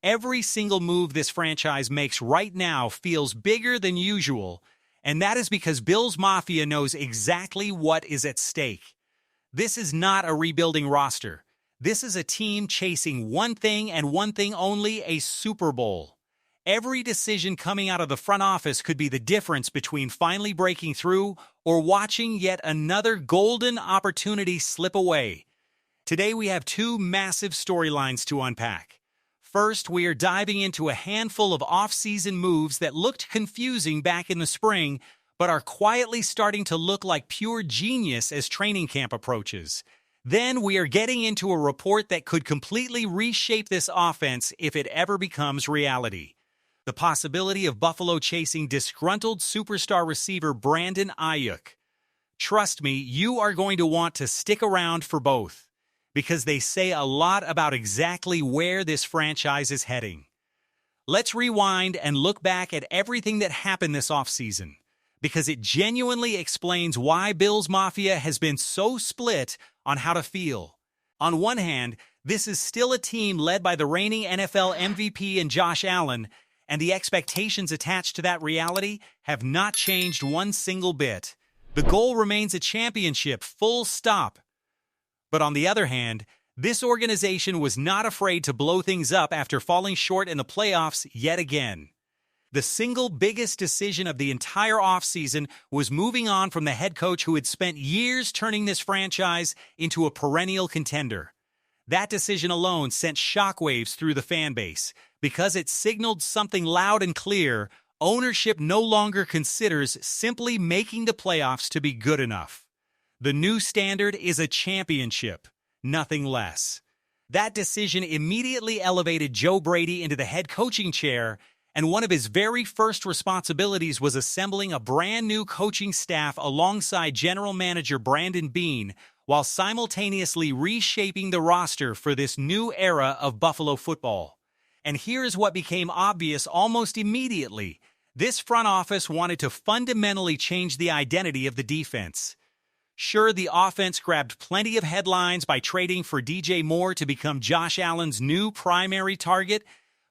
every single move this franchise makes right now feels bigger than usual, and that is because Bills Mafia knows exactly what is at stake. This is not a rebuilding roster. This is a team chasing one thing and one thing only, a Super Bowl. Every decision coming out of the front office could be the difference between finally breaking through or watching yet another golden opportunity slip away. Today we have two massive storylines to unpack. First, we are diving into a handful of off-season moves that looked confusing back in the spring, but are quietly starting to look like pure genius as training camp approaches. Then we are getting into a report that could completely reshape this offense if it ever becomes reality. The possibility of Buffalo chasing disgruntled superstar receiver Brandon Aiyuk. Trust me, you are going to want to stick around for both, because they say a lot about exactly where this franchise is heading. Let's rewind and look back at everything that happened this offseason, because it genuinely explains why Bills Mafia has been so split on how to feel. On one hand, this is still a team led by the reigning NFL MVP in Josh Allen, and the expectations attached to that reality have not changed one single bit. The goal remains a championship, full stop. But on the other hand, this organization was not afraid to blow things up after falling short in the playoffs yet again. The single biggest decision of the entire offseason was moving on from the head coach who had spent years turning this franchise into a perennial contender. That decision alone sent shockwaves through the fan base, because it signaled something loud and clear: ownership no longer considers simply making the playoffs to be good enough. The new standard is a championship, nothing less. That decision immediately elevated Joe Brady into the head coaching chair, and one of his very first responsibilities was assembling a brand new coaching staff alongside general manager Brandon Beane, while simultaneously reshaping the roster for this new era of Buffalo football. And here's what became obvious almost immediately. This front office wanted to fundamentally change the identity of the defense. Sure, the offense grabbed plenty of headlines by trading for DJ Moore to become Josh Allen's new primary target,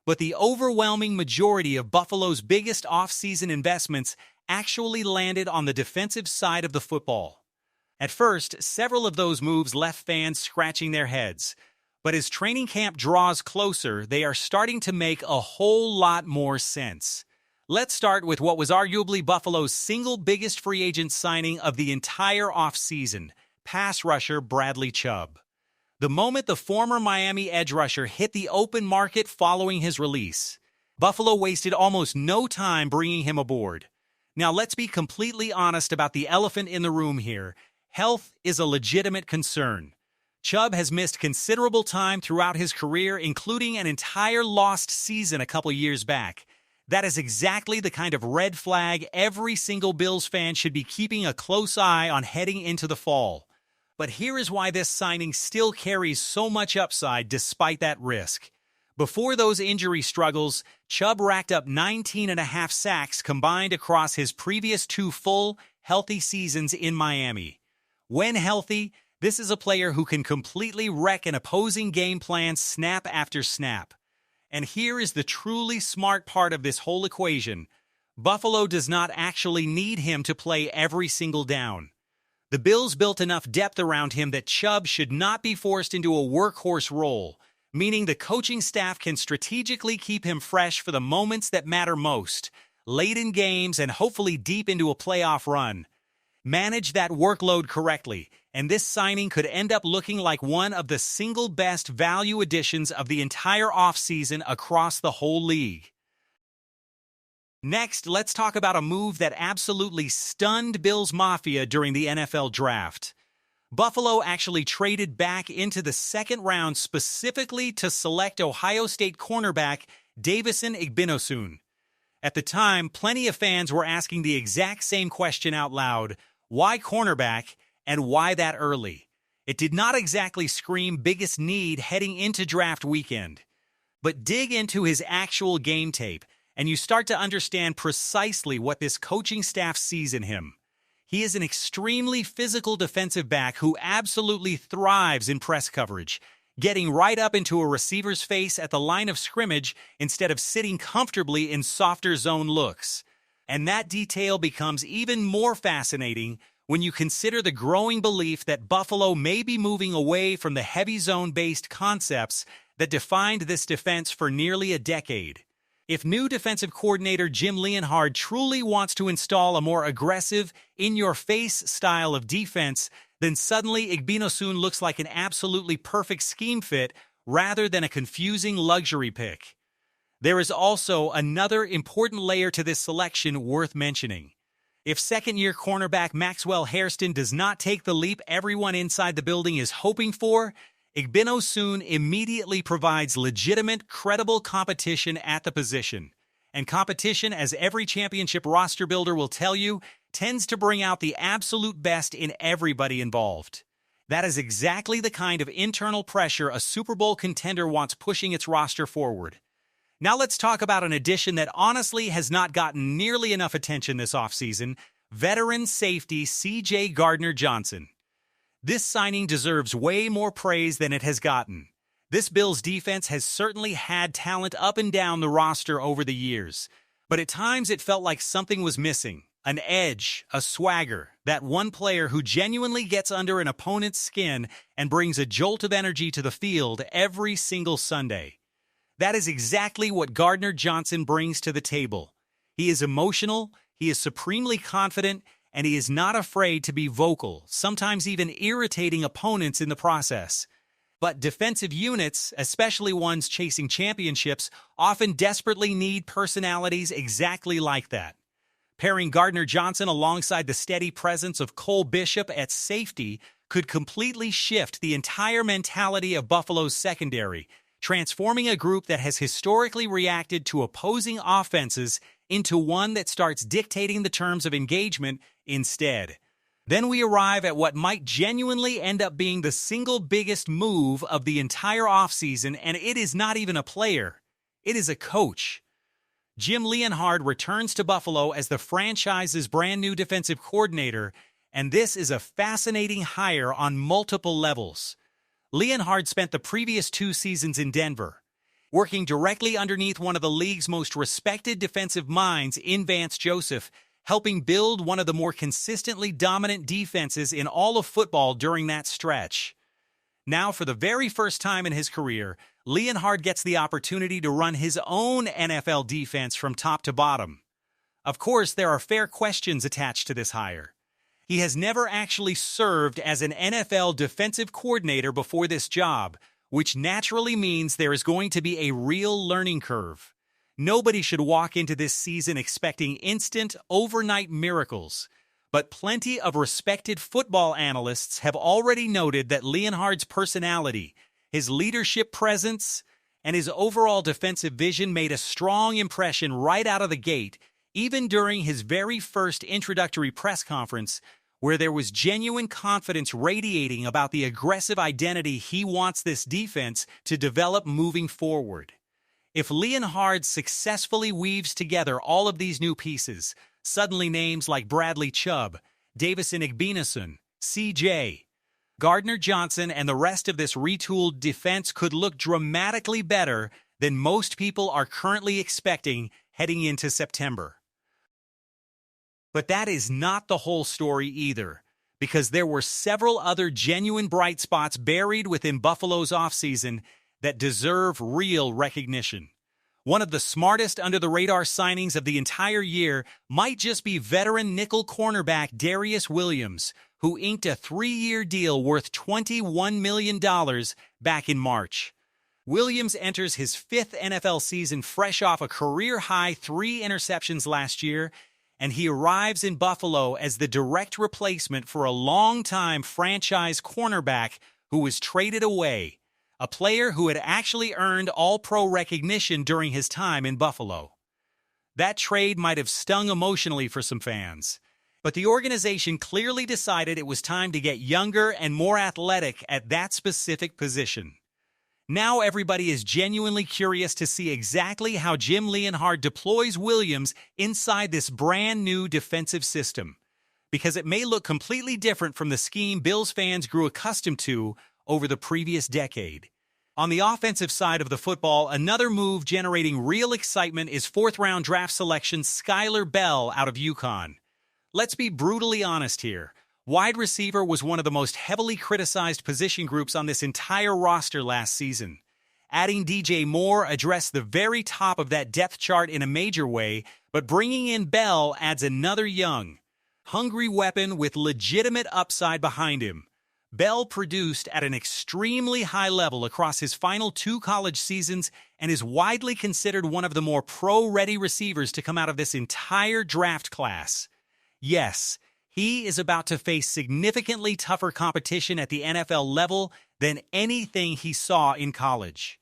but the overwhelming majority of Buffalo's biggest offseason investments actually landed on the defensive side of the football. At first, several of those moves left fans scratching their heads, but as training camp draws closer, they are starting to make a whole lot more sense. Let's start with what was arguably Buffalo's single biggest free agent signing of the entire offseason, pass rusher Bradley Chubb. The moment the former Miami edge rusher hit the open market following his release, Buffalo wasted almost no time bringing him aboard. Now let's be completely honest about the elephant in the room here. Health is a legitimate concern. Chubb has missed considerable time throughout his career, including an entire lost season a couple years back. That is exactly the kind of red flag every single Bills fan should be keeping a close eye on heading into the fall. But here is why this signing still carries so much upside despite that risk. Before those injury struggles, Chubb racked up 19.5 sacks combined across his previous two full, healthy seasons in Miami. When healthy, this is a player who can completely wreck an opposing game plan snap after snap. And here is the truly smart part of this whole equation. Buffalo does not actually need him to play every single down. The Bills built enough depth around him that Chubb should not be forced into a workhorse role, meaning the coaching staff can strategically keep him fresh for the moments that matter most, late in games and hopefully deep into a playoff run. Manage that workload correctly, and this signing could end up looking like one of the single best value additions of the entire offseason across the whole league. Next, let's talk about a move that absolutely stunned Bills Mafia during the NFL draft. Buffalo actually traded back into the second round specifically to select Ohio State cornerback Davison Igbinosun. At the time, plenty of fans were asking the exact same question out loud: why cornerback, and why that early? It did not exactly scream biggest need heading into draft weekend. But dig into his actual game tape, and you start to understand precisely what this coaching staff sees in him. He is an extremely physical defensive back who absolutely thrives in press coverage, getting right up into a receiver's face at the line of scrimmage instead of sitting comfortably in softer zone looks. And that detail becomes even more fascinating when you consider the growing belief that Buffalo may be moving away from the heavy zone-based concepts that defined this defense for nearly a decade. If new defensive coordinator Jim Leonhard truly wants to install a more aggressive, in-your-face style of defense, then suddenly Igbinosun looks like an absolutely perfect scheme fit rather than a confusing luxury pick. There is also another important layer to this selection worth mentioning. If second-year cornerback Maxwell Hairston does not take the leap everyone inside the building is hoping for, Igbinosun immediately provides legitimate, credible competition at the position. And competition, as every championship roster builder will tell you, tends to bring out the absolute best in everybody involved. That is exactly the kind of internal pressure a Super Bowl contender wants pushing its roster forward. Now let's talk about an addition that honestly has not gotten nearly enough attention this offseason, veteran safety CJ Gardner-Johnson. This signing deserves way more praise than it has gotten. This Bills defense has certainly had talent up and down the roster over the years, but at times it felt like something was missing. An edge, a swagger, that one player who genuinely gets under an opponent's skin and brings a jolt of energy to the field every single Sunday. That is exactly what Gardner-Johnson brings to the table. He is emotional, he is supremely confident, and he is not afraid to be vocal, sometimes even irritating opponents in the process. But defensive units, especially ones chasing championships, often desperately need personalities exactly like that. Pairing Gardner-Johnson alongside the steady presence of Cole Bishop at safety could completely shift the entire mentality of Buffalo's secondary, transforming a group that has historically reacted to opposing offenses into one that starts dictating the terms of engagement instead. Then we arrive at what might genuinely end up being the single biggest move of the entire offseason, and it is not even a player. It is a coach. Jim Leonhard returns to Buffalo as the franchise's brand new defensive coordinator, and this is a fascinating hire on multiple levels. Leonhard spent the previous 2 seasons in Denver, working directly underneath one of the league's most respected defensive minds in Vance Joseph, helping build one of the more consistently dominant defenses in all of football during that stretch. Now, for the very first time in his career, Leonhard gets the opportunity to run his own NFL defense from top to bottom. Of course, there are fair questions attached to this hire. He has never actually served as an NFL defensive coordinator before this job, which naturally means there is going to be a real learning curve. Nobody should walk into this season expecting instant, overnight miracles. But plenty of respected football analysts have already noted that Leonhard's personality, his leadership presence, and his overall defensive vision made a strong impression right out of the gate, even during his very first introductory press conference, where there was genuine confidence radiating about the aggressive identity he wants this defense to develop moving forward. If Leonhard successfully weaves together all of these new pieces, suddenly names like Bradley Chubb, Davison Igbinosun, CJ Gardner-Johnson, and the rest of this retooled defense could look dramatically better than most people are currently expecting heading into September. But that is not the whole story either, because there were several other genuine bright spots buried within Buffalo's offseason that deserve real recognition. One of the smartest under-the-radar signings of the entire year might just be veteran nickel cornerback Darious Williams, who inked a 3-year deal worth $21 million back in March. Williams enters his 5th NFL season fresh off a career-high 3 interceptions last year, and he arrives in Buffalo as the direct replacement for a longtime franchise cornerback who was traded away, a player who had actually earned All-Pro recognition during his time in Buffalo. That trade might have stung emotionally for some fans, but the organization clearly decided it was time to get younger and more athletic at that specific position. Now everybody is genuinely curious to see exactly how Jim Leonhard deploys Williams inside this brand new defensive system, because it may look completely different from the scheme Bills fans grew accustomed to over the previous decade. On the offensive side of the football, another move generating real excitement is fourth-round draft selection Skyler Bell out of UConn. Let's be brutally honest here. Wide receiver was one of the most heavily criticized position groups on this entire roster last season. Adding DJ Moore addressed the very top of that depth chart in a major way, but bringing in Bell adds another young, hungry weapon with legitimate upside behind him. Bell produced at an extremely high level across his final 2 college seasons and is widely considered one of the more pro-ready receivers to come out of this entire draft class. Yes, he is about to face significantly tougher competition at the NFL level than anything he saw in college.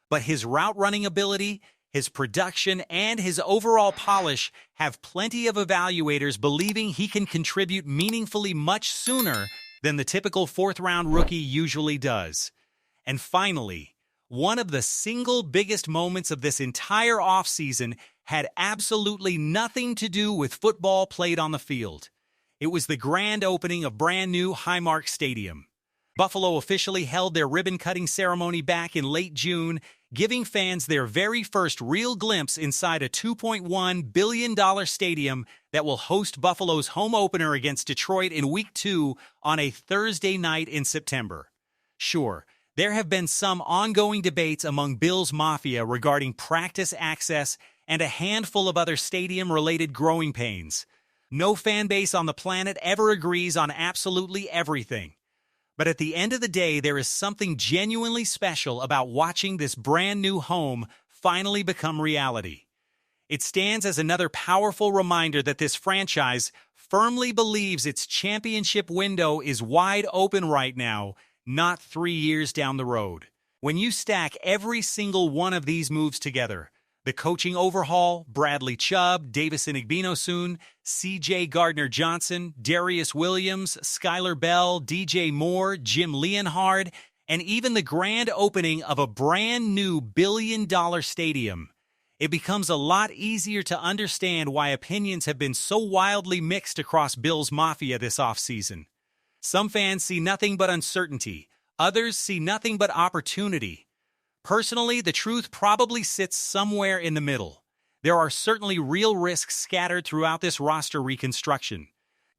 But his route-running ability, his production, and his overall polish have plenty of evaluators believing he can contribute meaningfully much sooner than the typical fourth-round rookie usually does. And finally, one of the single biggest moments of this entire offseason had absolutely nothing to do with football played on the field. It was the grand opening of brand-new Highmark Stadium. Buffalo officially held their ribbon-cutting ceremony back in late June, giving fans their very first real glimpse inside a $2.1 billion stadium that will host Buffalo's home opener against Detroit in Week 2 on a Thursday night in September. Sure, there have been some ongoing debates among Bills Mafia regarding practice access and a handful of other stadium-related growing pains. No fan base on the planet ever agrees on absolutely everything. But at the end of the day, there is something genuinely special about watching this brand new home finally become reality. It stands as another powerful reminder that this franchise firmly believes its championship window is wide open right now, not 3 years down the road. When you stack every single one of these moves together, the coaching overhaul, Bradley Chubb, Davison Igbinosun, CJ Gardner-Johnson, Darious Williams, Skyler Bell, DJ Moore, Jim Leonhard, and even the grand opening of a brand new billion-dollar stadium, it becomes a lot easier to understand why opinions have been so wildly mixed across Bills Mafia this offseason. Some fans see nothing but uncertainty. Others see nothing but opportunity. Personally, the truth probably sits somewhere in the middle. There are certainly real risks scattered throughout this roster reconstruction.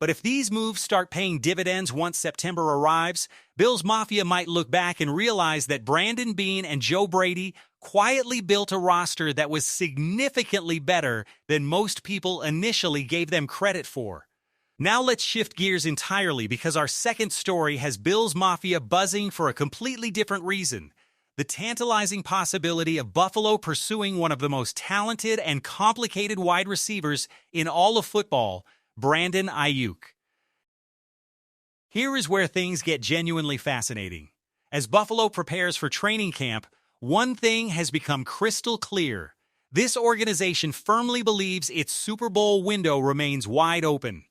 But if these moves start paying dividends once September arrives, Bills Mafia might look back and realize that Brandon Beane and Joe Brady quietly built a roster that was significantly better than most people initially gave them credit for. Now let's shift gears entirely because our second story has Bills Mafia buzzing for a completely different reason. The tantalizing possibility of Buffalo pursuing one of the most talented and complicated wide receivers in all of football, Brandon Aiyuk. Here is where things get genuinely fascinating. As Buffalo prepares for training camp, one thing has become crystal clear. This organization firmly believes its Super Bowl window remains wide open.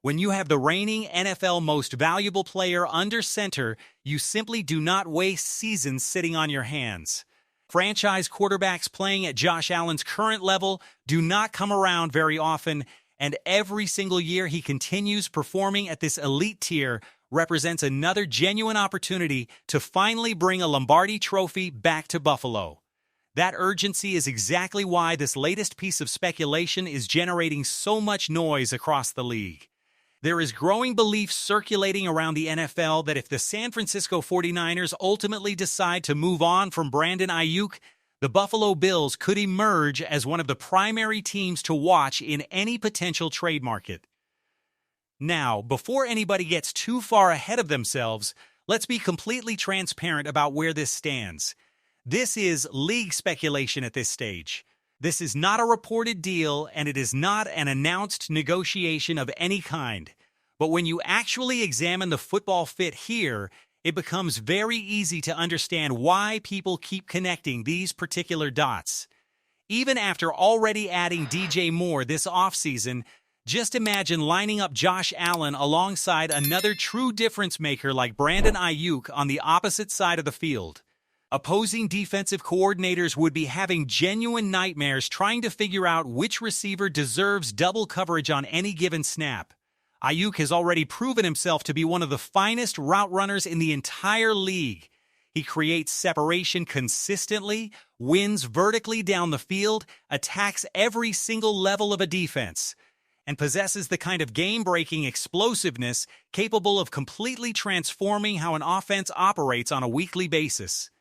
When you have the reigning NFL most valuable player under center, you simply do not waste seasons sitting on your hands. Franchise quarterbacks playing at Josh Allen's current level do not come around very often, and every single year he continues performing at this elite tier represents another genuine opportunity to finally bring a Lombardi trophy back to Buffalo. That urgency is exactly why this latest piece of speculation is generating so much noise across the league. There is growing belief circulating around the NFL that if the San Francisco 49ers ultimately decide to move on from Brandon Aiyuk, the Buffalo Bills could emerge as one of the primary teams to watch in any potential trade market. Now, before anybody gets too far ahead of themselves, let's be completely transparent about where this stands. This is league speculation at this stage. This is not a reported deal, and it is not an announced negotiation of any kind. But when you actually examine the football fit here, it becomes very easy to understand why people keep connecting these particular dots. Even after already adding DJ Moore this offseason, just imagine lining up Josh Allen alongside another true difference maker like Brandon Aiyuk on the opposite side of the field. Opposing defensive coordinators would be having genuine nightmares trying to figure out which receiver deserves double coverage on any given snap. Aiyuk has already proven himself to be one of the finest route runners in the entire league. He creates separation consistently, wins vertically down the field, attacks every single level of a defense, and possesses the kind of game-breaking explosiveness capable of completely transforming how an offense operates on a weekly basis.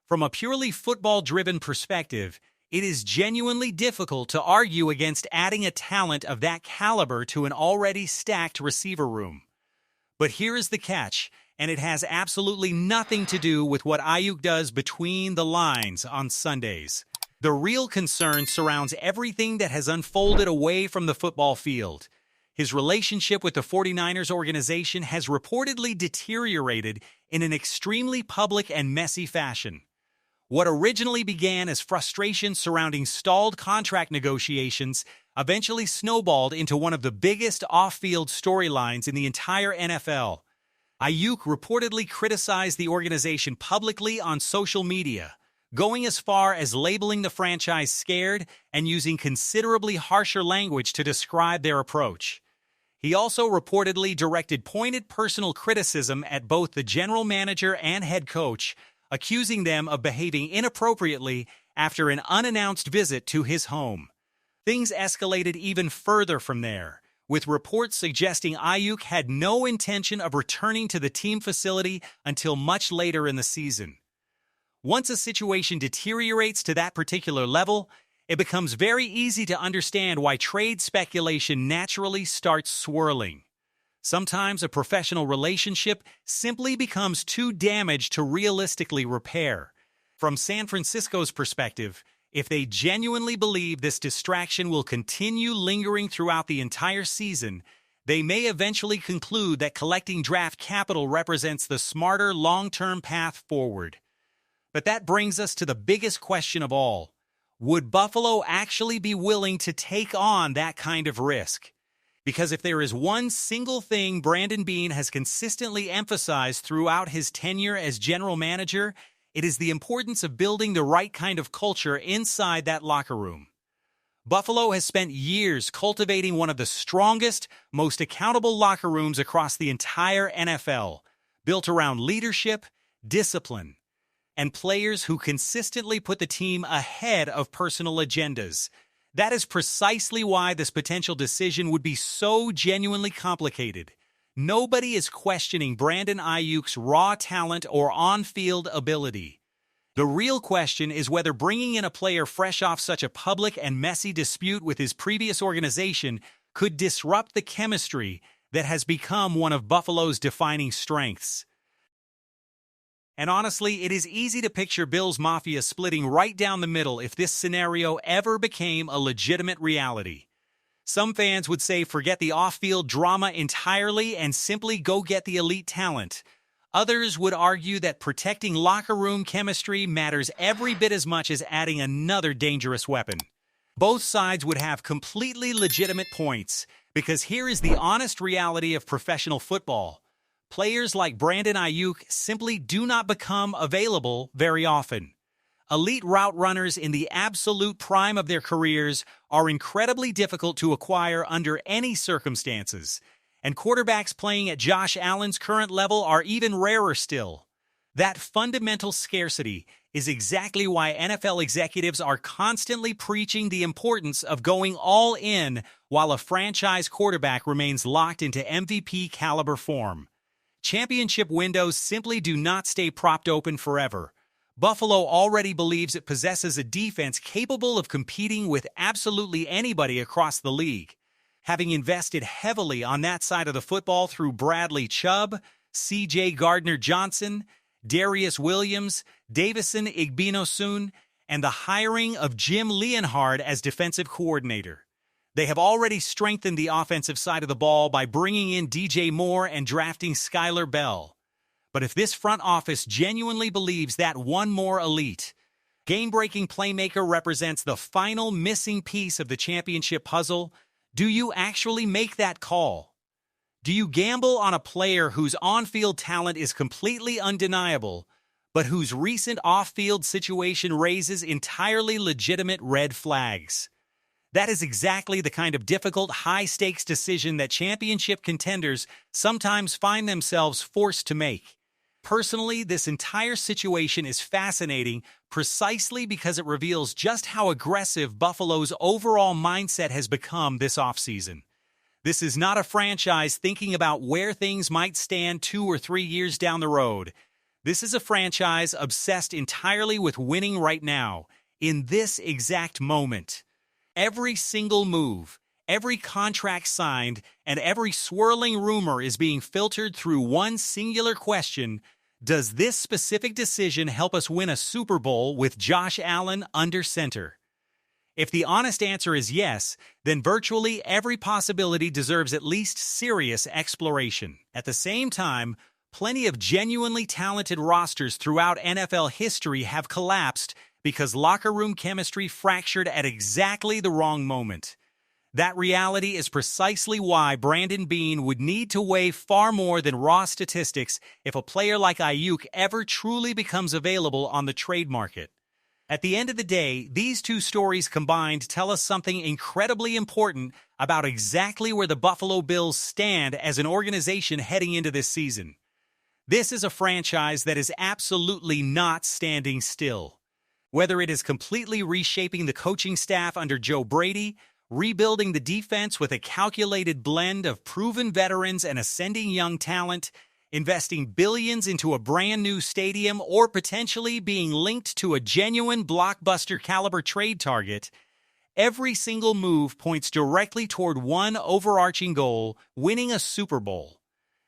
From a purely football-driven perspective, it is genuinely difficult to argue against adding a talent of that caliber to an already stacked receiver room. But here is the catch, and it has absolutely nothing to do with what Aiyuk does between the lines on Sundays. The real concern surrounds everything that has unfolded away from the football field. His relationship with the 49ers organization has reportedly deteriorated in an extremely public and messy fashion. What originally began as frustration surrounding stalled contract negotiations eventually snowballed into one of the biggest off-field storylines in the entire NFL. Aiyuk reportedly criticized the organization publicly on social media, going as far as labeling the franchise scared and using considerably harsher language to describe their approach. He also reportedly directed pointed personal criticism at both the general manager and head coach, accusing them of behaving inappropriately after an unannounced visit to his home. Things escalated even further from there, with reports suggesting Aiyuk had no intention of returning to the team facility until much later in the season. Once a situation deteriorates to that particular level, it becomes very easy to understand why trade speculation naturally starts swirling. Sometimes a professional relationship simply becomes too damaged to realistically repair. From San Francisco's perspective, if they genuinely believe this distraction will continue lingering throughout the entire season, they may eventually conclude that collecting draft capital represents the smarter long-term path forward. But that brings us to the biggest question of all. Would Buffalo actually be willing to take on that kind of risk? Because if there is one single thing Brandon Beane has consistently emphasized throughout his tenure as general manager, it is the importance of building the right kind of culture inside that locker room. Buffalo has spent years cultivating one of the strongest, most accountable locker rooms across the entire NFL, built around leadership, discipline, and players who consistently put the team ahead of personal agendas. That is precisely why this potential decision would be so genuinely complicated. Nobody is questioning Brandon Aiyuk's raw talent or on-field ability. The real question is whether bringing in a player fresh off such a public and messy dispute with his previous organization could disrupt the chemistry that has become one of Buffalo's defining strengths. And honestly, it is easy to picture Bills Mafia splitting right down the middle if this scenario ever became a legitimate reality. Some fans would say forget the off-field drama entirely and simply go get the elite talent. Others would argue that protecting locker room chemistry matters every bit as much as adding another dangerous weapon. Both sides would have completely legitimate points, because here is the honest reality of professional football. Players like Brandon Aiyuk simply do not become available very often. Elite route runners in the absolute prime of their careers are incredibly difficult to acquire under any circumstances, and quarterbacks playing at Josh Allen's current level are even rarer still. That fundamental scarcity is exactly why NFL executives are constantly preaching the importance of going all in while a franchise quarterback remains locked into MVP-caliber form. Championship windows simply do not stay propped open forever. Buffalo already believes it possesses a defense capable of competing with absolutely anybody across the league. Having invested heavily on that side of the football through Bradley Chubb, CJ Gardner-Johnson, Darious Williams, Davison Igbinosun, and the hiring of Jim Leonhard as defensive coordinator. They have already strengthened the offensive side of the ball by bringing in DJ Moore and drafting Skyler Bell. But if this front office genuinely believes that one more elite, game-breaking playmaker represents the final missing piece of the championship puzzle, do you actually make that call? Do you gamble on a player whose on-field talent is completely undeniable, but whose recent off-field situation raises entirely legitimate red flags? That is exactly the kind of difficult, high-stakes decision that championship contenders sometimes find themselves forced to make. Personally, this entire situation is fascinating precisely because it reveals just how aggressive Buffalo's overall mindset has become this offseason. This is not a franchise thinking about where things might stand 2 or 3 years down the road. This is a franchise obsessed entirely with winning right now, in this exact moment. Every single move, every contract signed, and every swirling rumor is being filtered through one singular question: does this specific decision help us win a Super Bowl with Josh Allen under center? If the honest answer is yes, then virtually every possibility deserves at least serious exploration. At the same time, plenty of genuinely talented rosters throughout NFL history have collapsed because locker room chemistry fractured at exactly the wrong moment. That reality is precisely why Brandon Beane would need to weigh far more than raw statistics if a player like Aiyuk ever truly becomes available on the trade market. At the end of the day, these two stories combined tell us something incredibly important about exactly where the Buffalo Bills stand as an organization heading into this season. This is a franchise that is absolutely not standing still. Whether it is completely reshaping the coaching staff under Joe Brady, rebuilding the defense with a calculated blend of proven veterans and ascending young talent, investing billions into a brand new stadium, or potentially being linked to a genuine blockbuster caliber trade target, every single move points directly toward one overarching goal: winning a Super Bowl.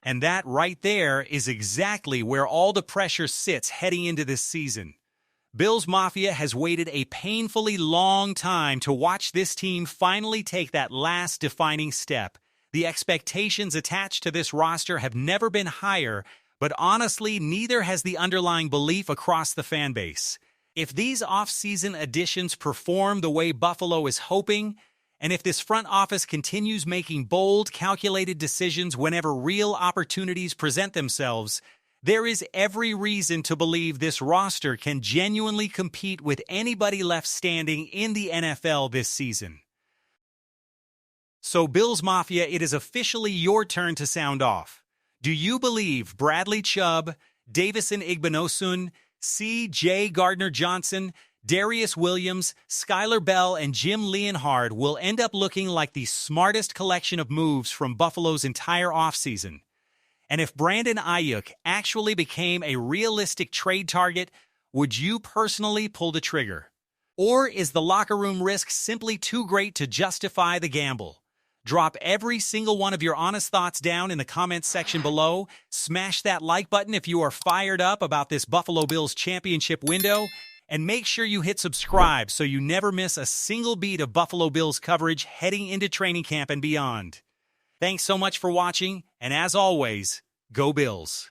And that right there is exactly where all the pressure sits heading into this season. Bills Mafia has waited a painfully long time to watch this team finally take that last defining step. The expectations attached to this roster have never been higher, but honestly, neither has the underlying belief across the fan base. If these offseason additions perform the way Buffalo is hoping, and if this front office continues making bold, calculated decisions whenever real opportunities present themselves, there is every reason to believe this roster can genuinely compete with anybody left standing in the NFL this season. So, Bills Mafia, it is officially your turn to sound off. Do you believe Bradley Chubb, Davison Igbinosun, CJ Gardner-Johnson, Darious Williams, Skyler Bell, and Jim Leonhard will end up looking like the smartest collection of moves from Buffalo's entire offseason? And if Brandon Aiyuk actually became a realistic trade target, would you personally pull the trigger? Or is the locker room risk simply too great to justify the gamble? Drop every single one of your honest thoughts down in the comments section below. Smash that like button if you are fired up about this Buffalo Bills championship window. And make sure you hit subscribe so you never miss a single beat of Buffalo Bills coverage heading into training camp and beyond. Thanks so much for watching, and as always, go Bills.